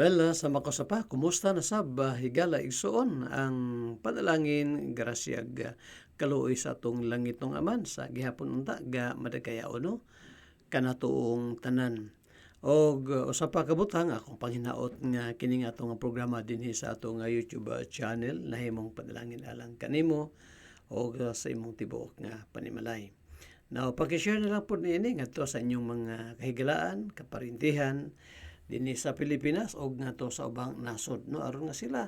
Sa makosapa, kumusta na sab higala igsoon ang panalangin grasyag kaluoy sa atong langit ng aman sa gihapon unta ga madagaya no kanatuong tanan. Og usa pa kabutang akong panghinaot nga kini nga atong programa dinhi sa atong YouTube channel nahimong panalangin alang kanimo og sa imong tibuok nga panimalay. Now, paki-share na lang po niini ngadto sa inyong mga kahigalaan, kaparintihan dinhi sa Pilipinas og ngadto sa ubang nasod no aron nga sila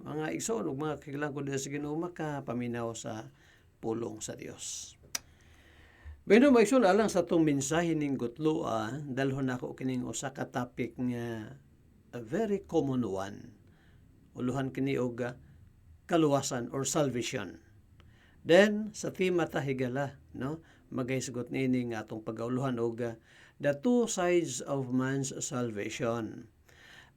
mga igsoon ug mga kahigalaan ko dinhi sa Ginoo makapaminaw sa pulong sa Dios. Bino maigsoon alang sa atong mensahe ning gutloa dalhon ako kining usa ka topic nga a very common one. Uluhan kini og kaluwasan or salvation. Then sa tema ta higala no magahisgot niini nga atong pagauluhan og the two sides of man's salvation.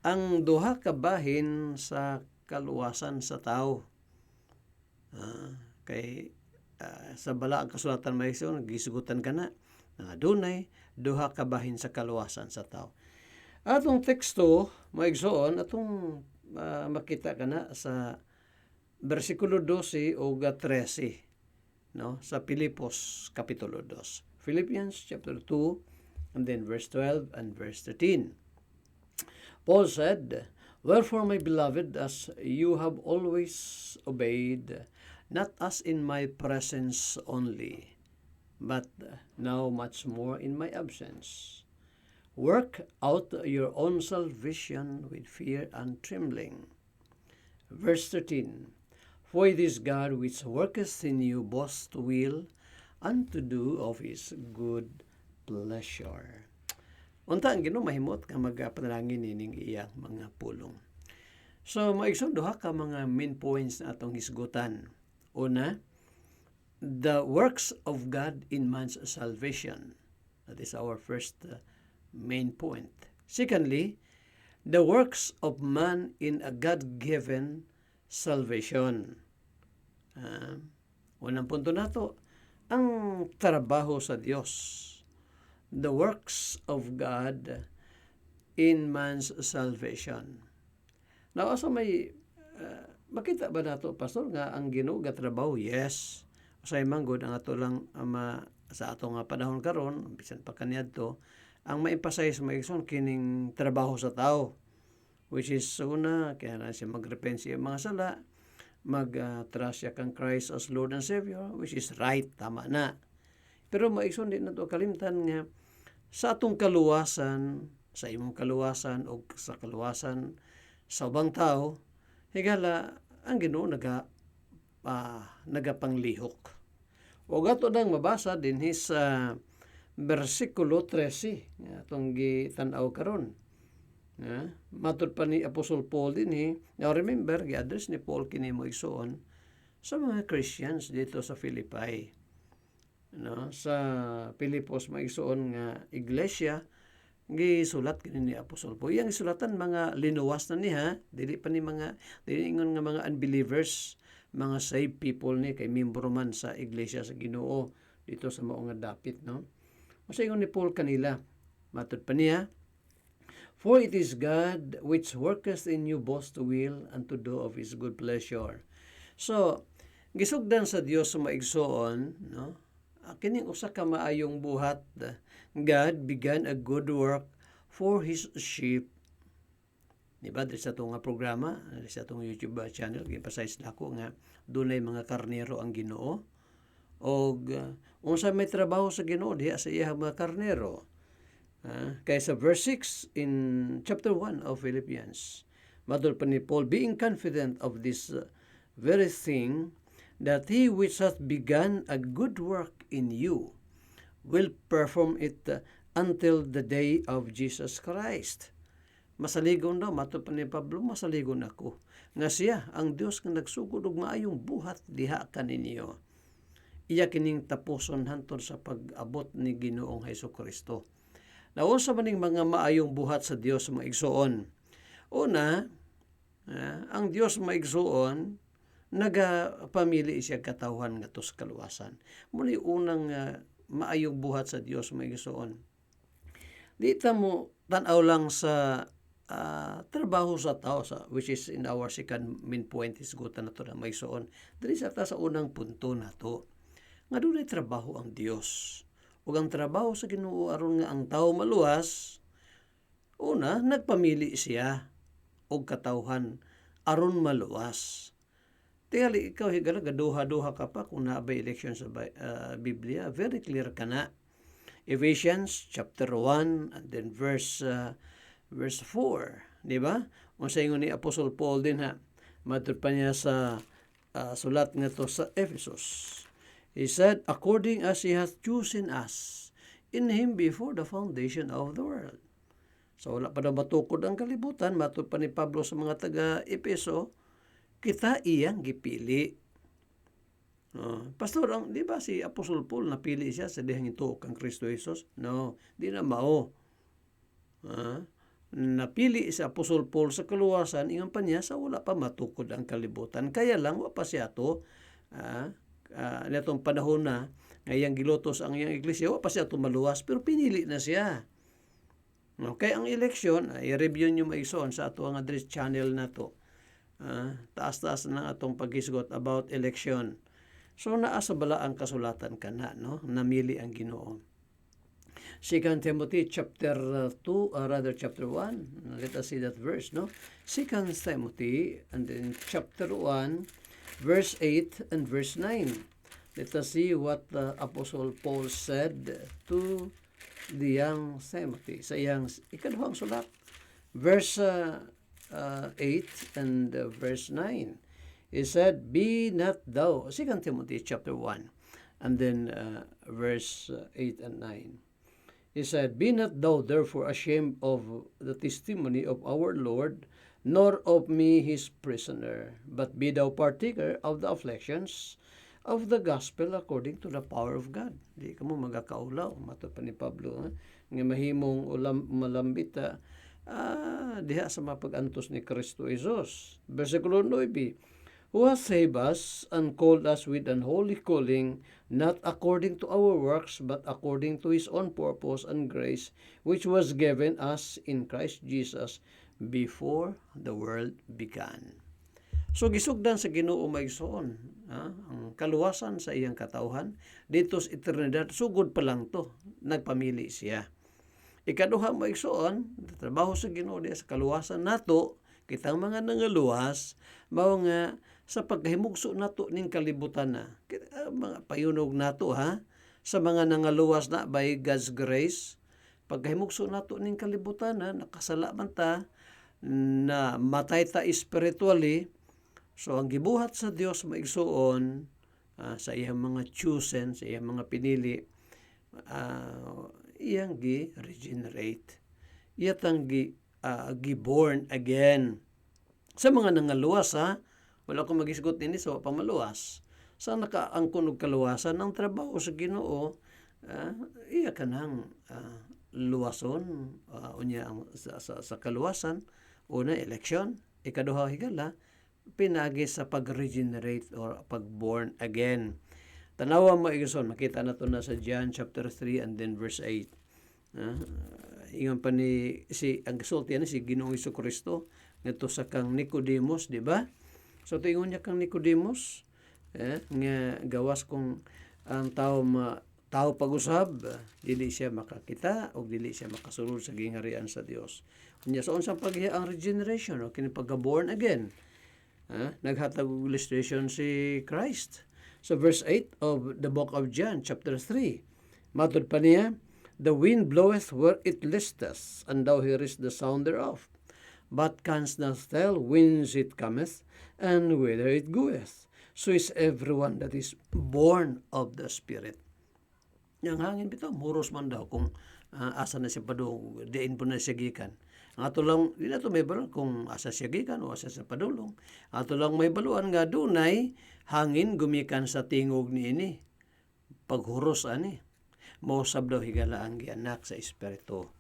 Ang duha ka bahin sa kaluwasan sa tao. Sa bala ang kasulatan maigsoon gisigutan kana nga dunay duha ka bahin sa kaluwasan sa tao. Atong teksto maigsoon atong makita kana sa versikulo 12 o 13 no sa Pilipos kapitulo 2. Philippians chapter 2 and then verse 12 and verse 13. Paul said, "Wherefore, my beloved, as you have always obeyed, not as in my presence only, but now much more in my absence, work out your own salvation with fear and trembling." Verse 13, "For it is God which worketh in you both to will and to do of His good pleasure." Unta ang Ginoo mahimot nga magpanalangin nining iyang mga pulong. So maigsoon duha ka mga main points na atong hisgutan. Una, the works of God in man's salvation. That is our first main point. Secondly, the works of man in a God-given salvation. Unang punto nato, ang trabaho sa Dios. The works of God in man's salvation. Now, asa may makita ba nato, Pastor, nga ang Ginoo gatrabaho? Yes. Usay manggod ang ato lang sa ato nga panahon karon, bisan pa kaniadto, ang ma-emphasize maigsoon kining trabaho sa tao, which is una kaya na siya mag-repent siya mga sala, mag-trust siya kang Christ as Lord and Savior, which is right, tama na. Pero maigsoon din nato kalimtan nga sa atong kaluwasan, sa imong kaluwasan o sa kaluwasan sa ubang tao, higala ang Ginoo nagapanglihok. O gato nang mabasa din sa versikulo 13 atong gitan-aw karon. Matud pa ni Apostol Paul din now remember gi-address ni Paul kini mo igsoon sa mga Christians dito sa Philippi. No, sa Pilipos maigsoon nga iglesia gisulat kini ni Apostol Paul. Iyang isulatan mga linuwas na niya, dili ingon nga mga unbelievers, mga saved people ni kay membro man sa iglesia sa Ginoo dito sa mao nga dapit no. Masaingon ni Paul kanila, matud pa niya, "For it is God which worketh in you both to will and to do of His good pleasure." So, gisugdan sa Dios sa maigsoon, no? Kining usa ka maayong buhat. God began a good work for His sheep. Diba? Dito sa itong programa, sa itong YouTube channel, emphasize na ako nga dunay mga karnero ang Ginoo. O unsa may trabaho sa Ginoo diha sa iyang mga karnero. Kaya sa verse 6 in chapter 1 of Philippians, madul pa ni Paul, "Being confident of this very thing, that He which hath begun a good work in you will perform it until the day of Jesus Christ." Masaligon daw, matud pa ni Pablo, masaligon ako nga siya ang Dios nga nagsugod og maayong buhat diha kaninyo. Iya kining tapuson hantod sa pag-abot ni Ginoong Hesukristo. Naon sa maning mga maayong buhat sa Dios maigsoon. Una, ang Dios maigsoon nagapamili siya katawhan nga tos kaluwasan. Muli unang maayong buhat sa Dios maigsoon. Di ta mo tan-aw lang sa trabaho sa tao, which is in our second main point is gutan na to na may soon. Dili sa ta sa unang punto na to. Nga dunay trabaho ang Dios. Ug ang trabaho sa Ginoo aron nga ang tao maluwas, una, nagpamili siya og katawhan aron maluwas. Tingali ikaw higala gaduha-duha ka pa kung naabay election sa Biblia, very clear ka na. Ephesians chapter 1 and then verse 4, di ba? Unsa ingon ni Apostle Paul din ha, madto pa niya sa sulat nga to sa Ephesus. He said, according as He hath chosen us in Him before the foundation of the world. So wala pa na matukod ang kalibutan, matod pa ni Pablo sa mga taga-Epeso, kita iyang gipili. Pastor, di ba si Apostle Paul napili siya sa dihang ito kang Kristo Jesus? No, di na mao. Napili si Apostle Paul sa kaluwasan, ingon pa niya sa wala pa matukod ang kalibutan. Kaya lang, wala pa siya to, netong panahon na, ngayang gilotos ang iyang iglesia, wala pa siya to maluwas, pero pinili na siya. Okay, ang eleksyon, i-review nyo maison sa ato ang address channel na to. Taas-taas na atong paghisgot about election. So naasa bala ang kasulatan kana, no? Namili ang Ginoo. 2 Timothy chapter 1. Let us see that verse, no? 2 Timothy and then chapter 1 verse 8 and verse 9. Let us see what the Apostle Paul said to the young Timothy sa iyang ikaduhang sulat. Verse 8 and verse 9. He said, be not thou, 2 Timothy chapter 1, and then verse 8 and 9. He said, be not thou therefore ashamed of the testimony of our Lord, nor of me his prisoner, but be thou partaker of the afflictions of the gospel according to the power of God. Di ka mo magakaulaw, mato pa ni Pablo, nga mahimong malambita, diha sa mapag-antos ni Kristo Jesus. Versikulo 9, who has saved us and called us with an holy calling, not according to our works, but according to His own purpose and grace, which was given us in Christ Jesus before the world began. So gisugdan sa Ginoo maigsoon, ang kaluwasan sa iyang katawhan, dito sa eternidad, sugod pa lang to, nagpamili siya. Ikaduha maigsoon, trabaho sa Ginoo diya sa kaluwasan nato, kitang mga nangaluwas, mao nga sa paghimugso nato ning kalibutan na. Mga payunog nato sa mga nangaluwas na by God's grace, paghimugso nato ning kalibutan na, nakasala man ta, na matay ta spiritually. So ang gibuhat sa Dios maigsuon sa iyang mga chosen, sa iyang mga pinili, iyang gi-regenerate. Iyang gi-born again. Sa mga nangaluwas wala akong magisgot nini so pamaluwas. Sa nakaangkon og kaluwasan ang trabaho sa Ginoo, iya kanang luwason unya sa kaluwasan, una election, ikaduha higala pinagi sa pag-regenerate or pag-born again. Tanawa mo igsoon, makita na to na sa John chapter 3 and then verse 8. Ingon pa ni ang gisulti ni si Ginoong Jesucristo ngadto sa kang Nicodemus, di ba? So tingon niya kang Nicodemus, nga gawas kung ang tao pag-usab, dili siya makakita o dili siya makasulod sa gingharian sa Dios. Unya sa unsang paghiya ang regeneration o kini pagka-born again. Naghatag og illustration si Christ. So verse 8 of the book of John chapter 3. Matod pa niya, the wind bloweth where it listeth, and thou hearest the sound thereof, but canst not tell whence it cometh, and whither it goeth. So is everyone that is born of the Spirit. Yang hangin bitaw, muros man daw kung asa na siya padung, diin po na siya gikan. Ang ato lang, di na ito may baluan kung asa siya gikan o asa siya padulong. Ang ato lang may baluan nga dunay hangin gumikan sa tingog ni ini. Paghuros ani. Mausab daw higala ang gianak sa Espiritu.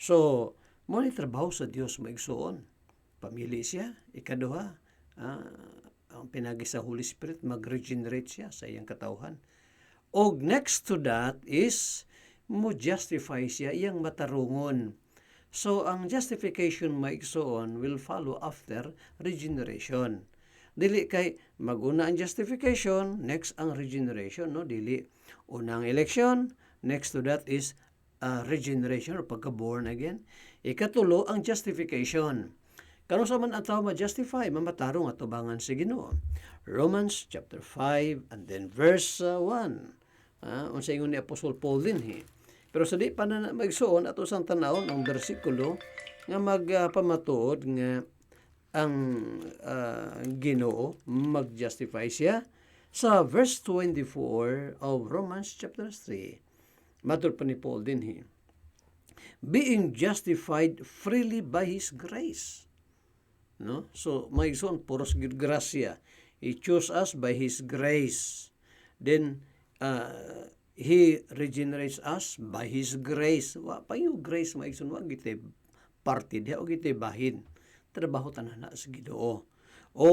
So, mo ni trabaho sa Dios maigsuon. Pamili siya, ikaduha, ang pinagi sa Holy Spirit, mag-regenerate siya sa iyang katawhan. Og next to that is, mo justify siya, iyang matarungon. So, ang justification maigsoon will follow after regeneration. Dili kay maguna ang justification, next ang regeneration, no? Dili. Unang election, next to that is regeneration or pagka-born again. Ikatulo ang justification. Karon sa man ataw ma-justify, mamatarong atubangan si Ginoo. Romans chapter 5 and then verse 1. Unsa ingon ni Apostol Paul din Pero sa di pa na magsuon ato sang tanawon ang bersikulo nga magpamatuod nga ang Ginoo mag-justify siya sa verse 24 of Romans chapter 3. Matud pa ni Paul din being justified freely by His grace. No? So, maigsoon, puros gid grasya. He chose us by His grace. Then, He regenerates us by His grace. Wa pa yung grace, maigsoon, wag gitay party diha, o gitay bahin. Trabaho tanan na sa Ginoo. O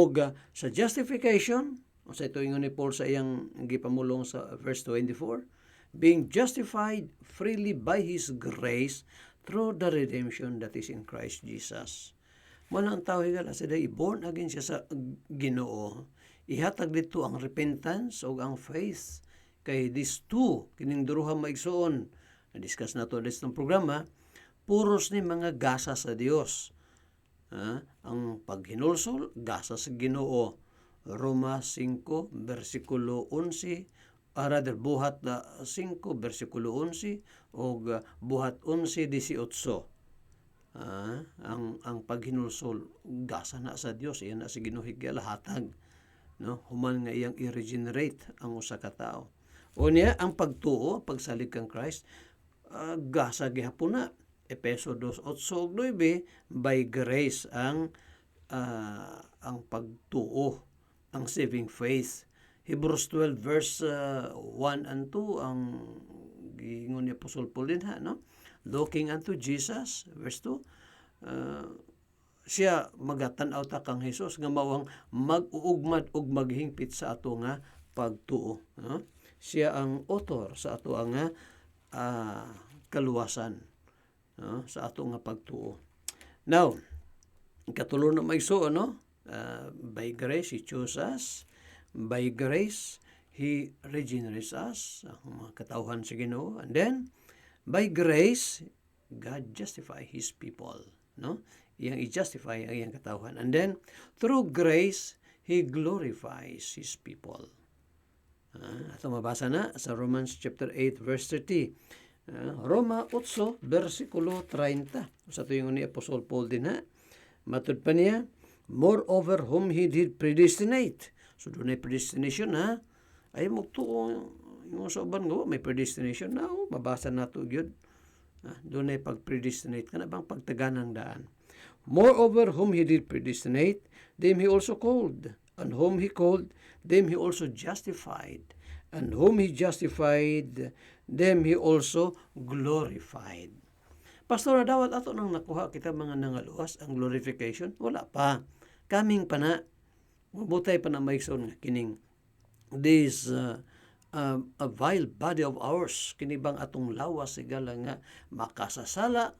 sa justification, o sa ito ingon ni Paul sa iyang gipamulong sa verse 24, being justified freely by His grace through the redemption that is in Christ Jesus. Muna ang tao higala sa day, born again siya sa Ginoo. Ihatag dito ang repentance o ang faith. Kay these two, kining duruha maigsoon, na-discuss na to ng programa, puros ni mga gasa sa Dios. Ang paghinulsol, gasa sa Ginoo. Roma 5, versikulo 11, rather buhat 5, versikulo 11, o buhat 11:18. Ang paghinulsol gasa na sa Dios, iyan na si Ginoo higalahatag, no? Human nga iyang i-regenerate ang usa ka tawo. O niya ang pagtuo, pagsalig kang Christ, gasa gihapon na. Efeso 2:8-9, by grace ang pagtuo, ang saving faith. Hebrews 12 verse 1 and 2 ang giingon ni Apostol Paul din no? Looking unto Jesus, verse 2, siya magatan-aw ta kang Hesus nga mawang mag-uugmad ug maghingpit sa ato nga pagtuo. No? Siya ang author sa ato nga kaluwasan, no? Sa ato nga pagtuo. Now, katulo na maigsuon, no? By grace He chose us, by grace He regenerates us, ang mga katawhan sa Ginoo, and then by grace, God justify His people. No? Iyang i-justify ang iyang katawhan. And then, through grace, He glorifies His people. Ito mabasa na sa Romans chapter 8, verse 30. Roma 8, versikulo 30. Sa ito yung ni Apostle Paul din Matud pa niya, moreover whom He did predestinate. So, doon ay predestination ay magtuo yung sa uban nga, may predestination na, mabasa na ito yun. Doon ay pag-predestinate ka na bang pagtaganang daan. Moreover, whom He did predestinate, them He also called. And whom He called, them He also justified. And whom He justified, them He also glorified. Pastor, na dawat ato nang nakuha kita mga nangaluwas, ang glorification? Wala pa. Kaming pa na. Mabutay pa na maigsoon nga kining this a vile body of ours, kinibang atong lawas sigala nga makasasala,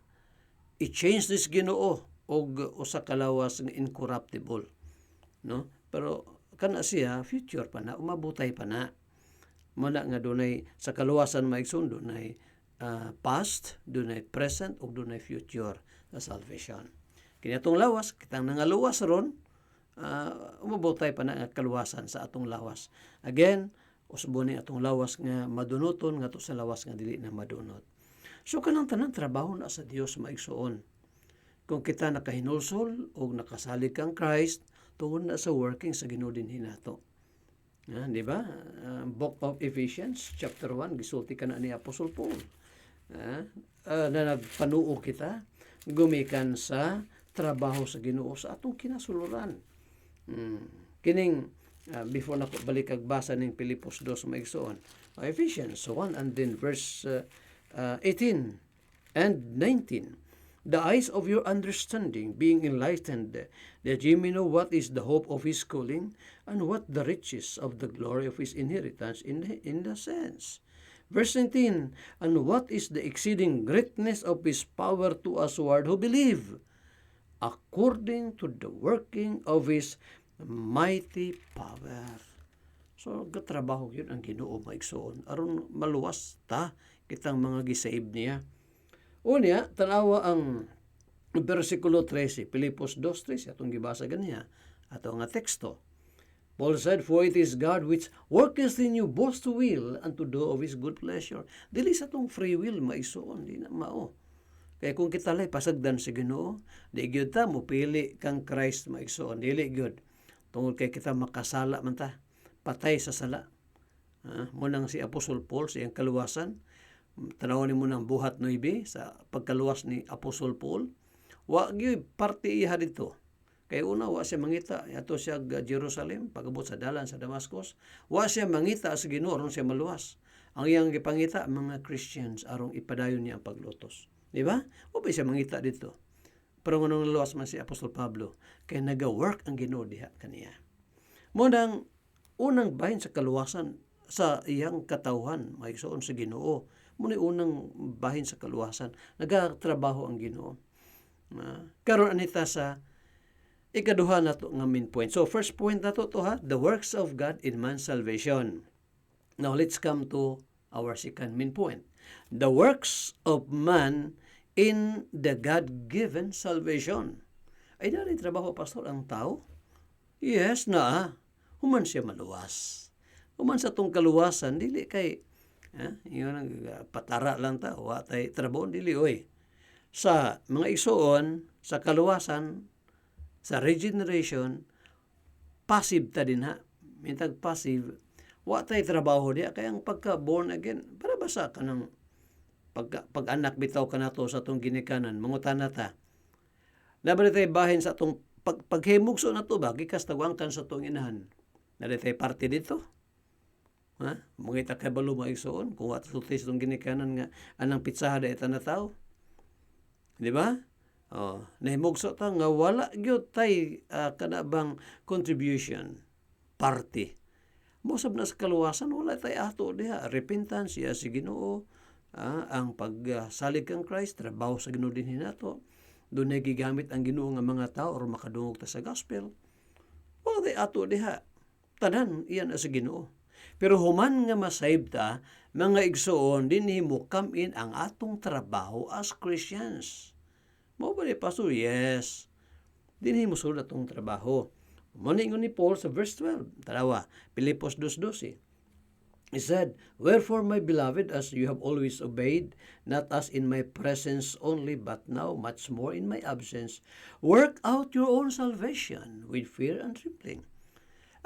i-change this Ginoo og usa ka lawas nga incorruptible, no? Pero kana siya future pa na, umabutay pa na. Muna nga dunay sa kaluwasan maigsoon, dunay past, dunay present ug dunay future sa salvation. Kini atong lawas, kitang nangaluwas ron, umabutay pa na nga kaluwasan sa atong lawas. Again, usbon ni atong lawas nga madunoton nga to sa lawas nga dili na madunot. So kanang tanan trabaho na sa Dios maigsuon. Kung kita nakahinulsol o nakasalig kang Christ, tuon na sa working sa Ginoo din hinato. Di ba? Book of Ephesians chapter 1 gisulti kana ni Apostle Paul. Na nagpanuo kita gumikan sa trabaho sa Ginoo sa atong kinasuluran. Kining before na ko balik kag basa ning Pilipos 2 maigsoon. Ephesians 1 and then verse 18 and 19. The eyes of your understanding being enlightened, that ye may know what is the hope of His calling, and what the riches of the glory of His inheritance in the saints, Verse 19, and what is the exceeding greatness of His power to usward who believe, according to the working of His mighty power. So, gatrabaho yun ang Ginoo maigsoon. Aron maluwas ta kitang mga gisave niya. Unya, tanawa ang versikulo 13, Pilipos 2:13, atong gibasa ganiya, ato nga teksto. Paul said, for it is God which worketh in you both to will and to do of His good pleasure. Dili sa tong free will maisuon, di na mao. Kaya kung kita lay pasagdan sa Ginoo, di gyud ta mo pili kang Christ maisuon, dili gyud. Tungod kay kita makasala man ta, patay sa sala. Munang si Apostol Paul sa iyang kaluwasan, tanawon mo ng buhat 9 sa pagkaluwas ni Apostol Paul, wa gyud parte iha dito. Kaya una, wa siya mangita, ato siya Jerusalem, pagabot sa dalan sa Damascus, wa siya mangita sa Ginoo aron siya maluwas. Ang iyang gipangita, mga Christians, arong ipadayon niya ang paglutos. Di ba? O ba siya mangita dito? Pero nganong luwas man si Apostol Pablo, kaya naga-work ang Ginoo diha kaniya. Munang unang bahin sa kaluwasan sa iyang katawhan, maigsoon sa Ginoo. Muna unang bahin sa kaluwasan, nagatrabaho ang Ginoo. Karon anita sa ikaduha na to nga main point. So, first point na to ha, the works of God in man's salvation. Now, let's come to our second main point. The works of man in the God-given salvation. Ay, na trabaho, pastor, ang tao? Yes, na. Human siya maluwas. Human sa tong kaluwasan, dili kay, yun, patara lang ta, watay trabaho, dili, oy. Sa mga isuon, sa kaluwasan, sa regeneration, passive ta din ha. Mintag passive, wa tay trabaho diya. Kaya ang pagka-born again, para basa ka ng pag-anak bitaw ka na to sa itong ginikanan, mangutan na ta. Nabalay tayo bahin sa itong paghimugso na to ba, gikas tawangkan sa itong inahan. Nabalay tayo parte dito. Mungita kay balo maigsoon, kung wat sulti sa itong ginikanan nga, anang pitsaha da ita na tao. Di ba? Nahimugso ta nga wala gyud tay kanabang contribution party. Mosab na sa kaluwasan wala tay ato diha repentance siya si Ginoo, ang pagsalig kang Christ trabaho sa Ginoo din hinato. Dunay gigamit ang Ginoo nga mga tao or makadungog ta sa gospel. Wala tay ato diha. Tanan iyan sa Ginoo. Pero human nga masayb ta, mga igsoon dinhi mo come in ang atong trabaho as Christians. Mao ba ni pastor? Yes. Dinhi mo sulod atong trabaho. Moningon ni Paul sa verse 12. Tanawa, Pilipos 2:12. He said, wherefore, my beloved, as you have always obeyed, not as in my presence only, but now much more in my absence, work out your own salvation with fear and trembling.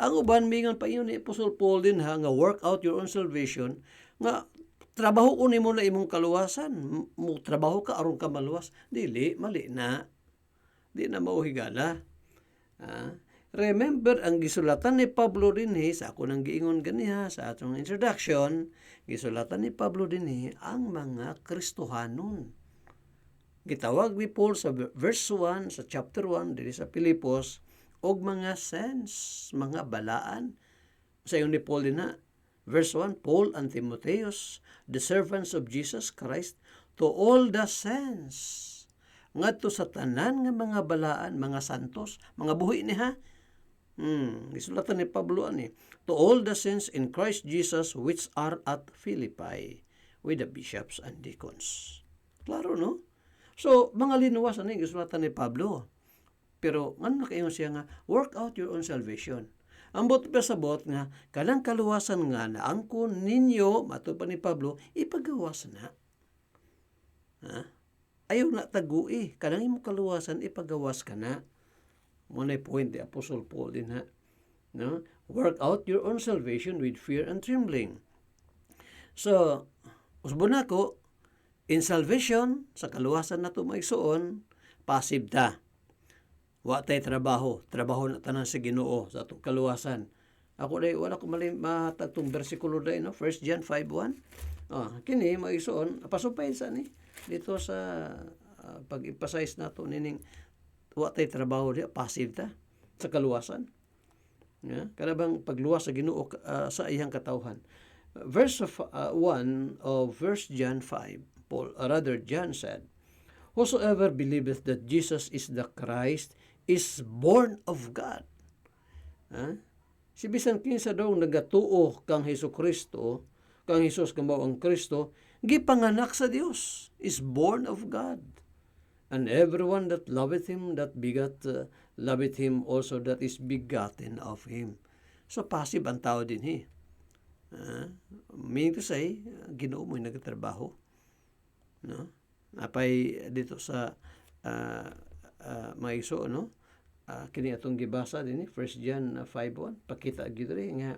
Ang uban mingon pa iyon ni Apostle Paul din ha, nga work out your own salvation, nga trabaho ko nimo na imong kaluwasan. Mo trabaho ka aron ka maluwas. Dili, mali na. Di na mauhigala. Remember, ang gisulatan ni Pablo din sa ako nang giingon ganiha sa atong introduction, gisulatan ni Pablo din ang mga Kristohanon. Gitawag ni Paul sa verse 1 sa chapter 1 diri sa Pilipos og mga saints, mga balaan. Sa ni Paul din verse 1, Paul and Timotheus, the servants of Jesus Christ, to all the saints. Ngadto sa tanan nga mga balaan, mga santos, mga buhi ni ha. Gisulatan ni Pablo ani, to all the saints in Christ Jesus which are at Philippi, with the bishops and deacons. Klaro, no? So, mga linuwas ani gisulatan ni Pablo. Pero ngano kayo siya nga, work out your own salvation. Ang bot pasabot nga, kanang kaluwasan nga na angkon ninyo, mato pa ni Pablo, ipagawas na. Ayaw na tagui, kanang imong kaluwasan, ipagawas ka na. Muna'y point ni Apostle Paul din ha. No? Work out your own salvation with fear and trembling. So, usbon ako, in salvation, sa kaluwasan na ito maigsoon, passive ta. Wa tay trabaho na tanan sa Ginoo sa atong kaluwasan. Ako day wala ko mahatag tong bersikulo day no, 1 John 5:1. Kini maigsoon pasupay sa ni dito sa pag-emphasize nato nining wa tay trabaho di passive ta sa kaluwasan. Kada bang pagluwas sa Ginoo sa iyang katawhan. verse 1 of 1 John 5, John said, "Whosoever believeth that Jesus is the Christ is born of God." Ha? Si bisan kinsa daw nagatuo kang Hesus Kristo, kang Hesus kang ang Kristo, gipanganak sa Dios, is born of God. And everyone that loveth him, that loveth him also that is begotten of him. So passive ang tao din meaning to say, Ginoo mo'y nagtrabaho. No? Napay dito sa maiso, no? Kini atong gibasa din 1 John 5:1, pakita gyud nga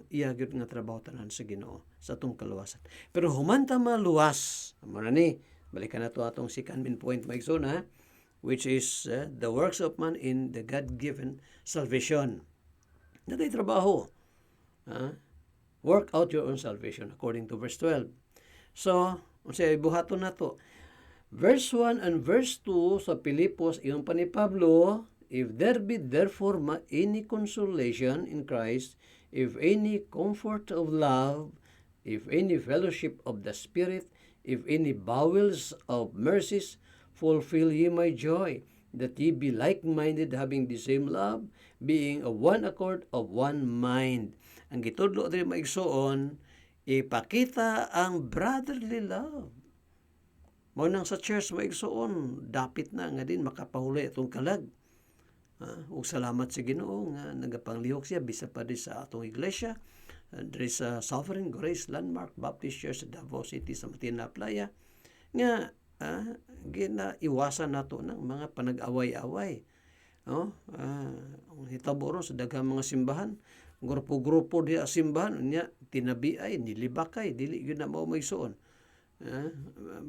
iya gyud nga trabaho tanan sa Ginoo sa atong kaluwasan. Pero human ta maluwas, amo na ni balikan nato atong second main point maiso na, which is the works of man in the God-given salvation. Natay trabaho. Work out your own salvation according to verse 12. So, unsay buhaton nato? Verse 1 and verse 2 sa Pilipos, iyon pa ni Pablo, "If there be therefore any consolation in Christ, if any comfort of love, if any fellowship of the Spirit, if any bowels of mercies, fulfill ye my joy, that ye be like-minded, having the same love, being of one accord, of one mind." Ang gitudlo diri maigsuon, ipakita ang brotherly love. Mao nang sa church maigsuon, dapit na nga din makapahuli atong kalag. Ug salamat sa Ginoo nga nagapanglihok siya bisa pa di sa atong iglesia, diri sa Sovereign Grace Landmark Baptist Church sa Davao City sa Matina Playa, nga ginaiwasan nato ng mga panag-away-away. Hitabo ron sa daghang mga simbahan, grupo-grupo di simbahan nya tinabiay, nilibakay, dili gyud na mao maigsuon.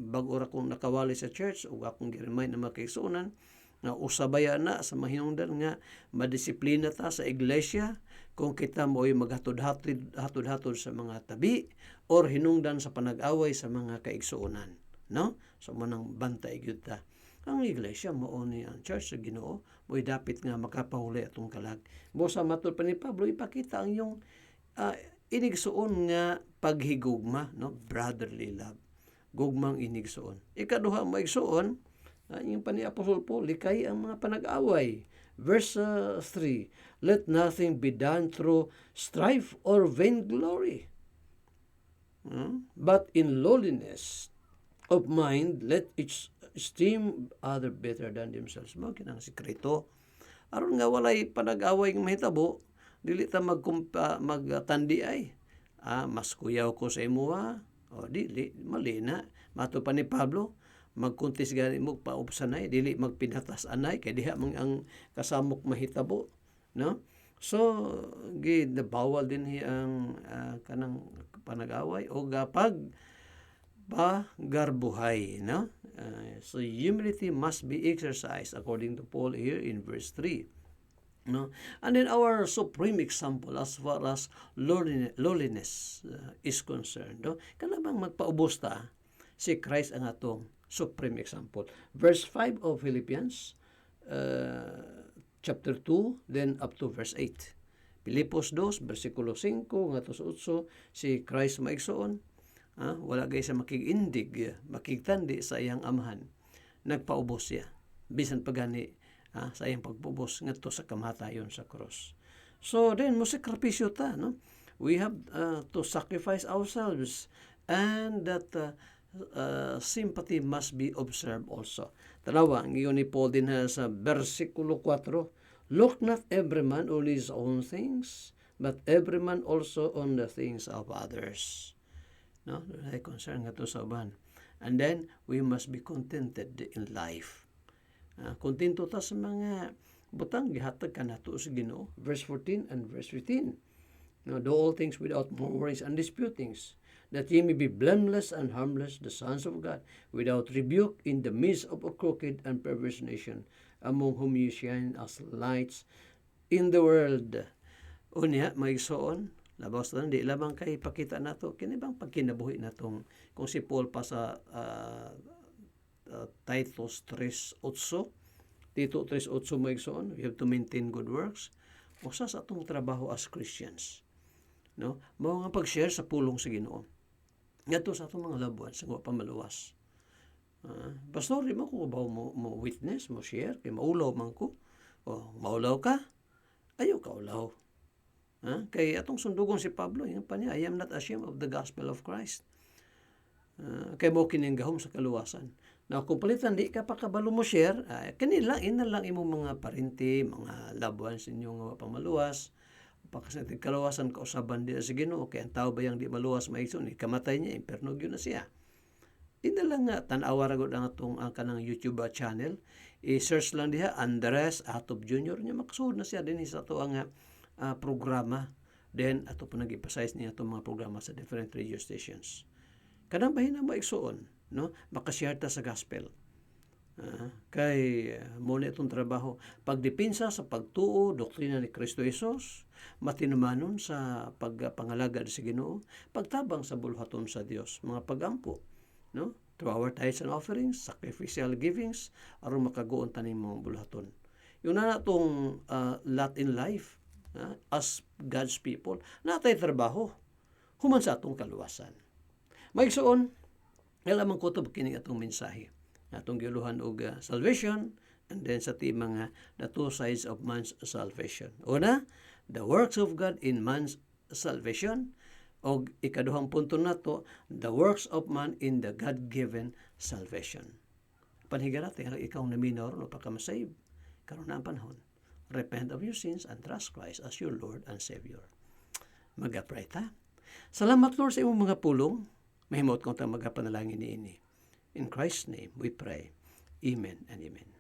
Bago ra kong nakawali sa church ug akong gi-remind na makaigsuonan nga usabaya na sa mahinungdan nga madisiplina ta sa iglesia kung kita mo'y maghatod-hatod sa mga tabi or hinungdan sa panag-away sa mga kaigsuonan, no? So manang bantay gyud ta. Ang iglesia mao ni ang church sa Ginoo, mo'y dapit nga makapahuli atong kalag. Busa matud pa ni Pablo, ipakita ang iyong inigsuon nga paghigugma, no? Brotherly love. Gugmang inigsuon. Ikaduha maigsuon, yung pa ni Apostol Paul, likay ang mga panag-away. Verse 3, "Let nothing be done through strife or vainglory, but in lowliness of mind, let each esteem other better than themselves." Mao kinang sikreto. Aron nga walay panag-away ng mahitabo, dili ta magtandi ay. Mas kuyaw ko sa imo o dili, mali na. Mato pa ni Pablo, magkuntis gani mo paubsanay, dili magpinatas anay, kay diha mang ang kasamok mahitabo. No? So, bawal din ang kanang panag-away o gapag pagarbuhay. No? So, humility must be exercised according to Paul here in verse 3. No? And then our supreme example as far as lowliness is concerned. No? Kanabang magpaubos ta, si Christ ang atong supreme example. Verse 5 of Philippians chapter 2, then up to verse 8. Pilipos 2, versikulo 5, nga to sa 8, si Christ maigsoon, wala gay sa makig-indig, makigtandi sa iyang amahan. Nagpaubos siya. Bisan pagani sa iyang pagpubos ngadto sa kamatayon sa cross. So then mo sakripisyo ta, no? We have to sacrifice ourselves, and that sympathy must be observed also. Tanawa, ngayon ni Paul din sa versikulo 4, "Look not every man on his own things, but every man also on the things of others." No? Ay concern nga to sa uban. And then, we must be contented in life. Kontento ta sa mga butang gihatag kanato sa Ginoo. Verse 14 and verse 15. Now, do all things without murmurings and disputings, that ye may be blameless and harmless, the sons of God, without rebuke, in the midst of a crooked and perverse nation, among whom ye shine as lights in the world. Unya, maigsoon, labaw sa di lamang kay pakita nato, kinibang pagkinabuhi natong, kung si Paul pa sa Titus 3:8, Tito 3:8 maigsoon, we have to maintain good works. Usa sa atong trabaho as Christians, no? Mao nga pag-share sa pulong sa Ginoo. Ngadto sa atong mga labuan sa mga pamaluwas. Pastor, di mo ko ba mo witness, mo share, kay maulaw man ko. O, maulaw ka? Ayaw ka ulaw. Kay atong sundugon si Pablo, yung pa niya, I am not ashamed of the gospel of Christ. Kay mo kining gahom sa kaluwasan. Now, kung palitan, di ka pa kabalo mo share, kanila, ina lang imong mga parinti, mga labuan sa inyong pamaluwas, pagkasating kaluwasan kausaban din sa Ginoo, kaya ang tao ba yung di maluwas maigsoon, kamatay niya, imperno yun na siya. Ina lang nga, tanawa ragod ang atong kanang YouTube channel, i-search lang diha, Andres Atob Jr. niya, makasuod na siya din sa ito ang programa. Then, ato po nag-emphasize niya itong mga programa sa different radio stations. Kanang bahin na maigsoon, no? Makashare ta sa gospel. Kay muna itong trabaho. Pagdipinsa sa pagtuo, doktrina ni Kristo Jesus, matinumanon sa pagpangalagad sa Ginoo, pagtabang sa bulhaton sa Dios, mga pagampo, no? Through our tithes and offerings, sacrificial givings, aron makagoon taning mga bulhaton. Yung na natong lot in life, as God's people, natay trabaho, human sa atong kaluwasan. Maigsoon, lamang ko ito kining atong mensahe. Atong giuluhan og salvation, and then sa mga the two sides of man's salvation. Una, the works of God in man's salvation, o ikaduhang punto nato, the works of man in the God-given salvation. Panhiga natin, ikaw na minor o pagkamasave, karon na ang panahon. Repent of your sins and trust Christ as your Lord and Savior. Mag-pray ta. Salamat, Lord, sa imong mga pulong. Mahimot kong ta magapanalangin ini. In Christ's name we pray. Amen and amen.